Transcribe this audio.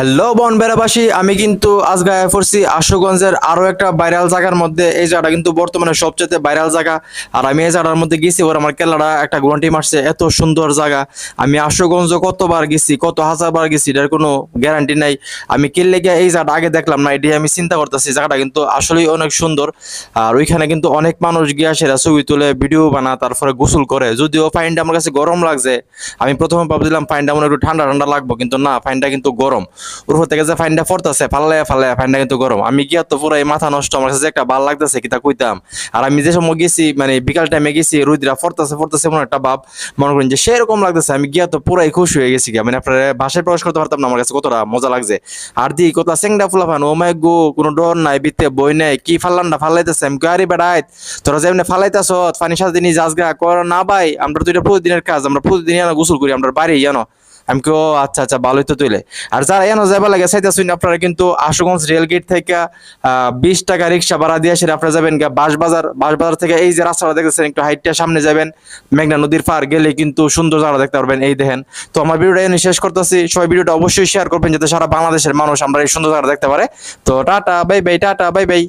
Hello বনবেড়াবাসী, আমি কিন্তু আজকে আয়া পড়ছি আশুগঞ্জের আরো একটা ভাইরাল জায়গার মধ্যে। এই জায়গাটা কিন্তু বর্তমানে সবচেয়ে ভাইরাল জায়গা। আর আমি এই জায়গাটার মধ্যে গেছি, ওর আমার কেল্লাটা একটা গুয়ান্টি মারছে, এত সুন্দর জায়গা। আমি আশুগঞ্জ কতবার গেছি, কত হাজারবার গেছি, এটার কোনো গ্যারান্টি নাই। আমি কেল্লে গিয়ে এই জায়গাটা আগে দেখলাম না, এটি আমি চিন্তা করতেছি। জায়গাটা কিন্তু আসলেই অনেক সুন্দর। আর ওইখানে কিন্তু অনেক মানুষ গিয়া সেরা ছবি তুলে, ভিডিও বানা, তারপরে গোসল করে। যদিও পানিটা আমার কাছে গরম লাগছে, আমি প্রথমে ভাবছিলাম পানিটা মনে হয় একটু ঠান্ডা ঠান্ডা লাগবো, কিন্তু না, পানিটা কিন্তু গরম। উপর থেকে যে ফাইনটা পড়তেছে ফালাইয়া ফালাইয়া, ফাইনটা কিন্তু গরম। আমি গিয়া তো পুরো মাথা নষ্ট, আমার কাছে যে একটা ভাল লাগতেছে কিতা কইতাম। আর আমি যে সময় গেছি, মানে বিকাল টাইমে গেছি, রুদ্রা পড়তেছে পড়তেছে, মনে একটা ভাব, মনে করেন যে সেরকম লাগতেছে। আমি গিয়া তো পুরাই খুশি হয়ে গেছি গিয়া, মানে আপনার ভাষায় প্রকাশ করতে পারতাম না আমার কাছে কতটা মজা লাগছে। আর দি কত চেংডা ফুলা ফান, ও মাই গো, কোনো ডর নাই, বিতে বই নাই, কি ফাল্লান্ডা ফালাইতেছে। আমি গাড়ি বেড়াই, তোরা যেমনি ফালাইতেছ পানির সাথে নিয়ে যাস গা, কর না ভাই, আমরা তো এটা প্রতিদিনের কাজ, আমরা প্রতিদিন গোসল করি, আমরা বাড়ি জানো। আমি কো আচ্ছা আচ্ছা, ভালোই তো তুইলে। আর যারা এনো যাইবা লাগে চাইতেছেন, আপনারা কিন্তু আশুগঞ্জ রেল গেট থেকে 20 টাকা রিক্সা ভাড়া দিয়ে সেটা আপনারা যাবেন বাঁশবাজার। বাঁশবাজার থেকে এই যে রাস্তাটা দেখতেছেন, একটু হাইটটা সামনে যাবেন, মেঘনা নদীর পার গেলে কিন্তু সুন্দর জায়গা দেখতে পারবেন। এই দেখেন। তো আমার ভিডিওটা এনে শেষ করতেছি, সবাই ভিডিওটা অবশ্যই শেয়ার করবেন, যাতে সারা বাংলাদেশের মানুষ আমরা এই সুন্দর জায়গা দেখতে পারে। তো tata bye bye, tata bye bye.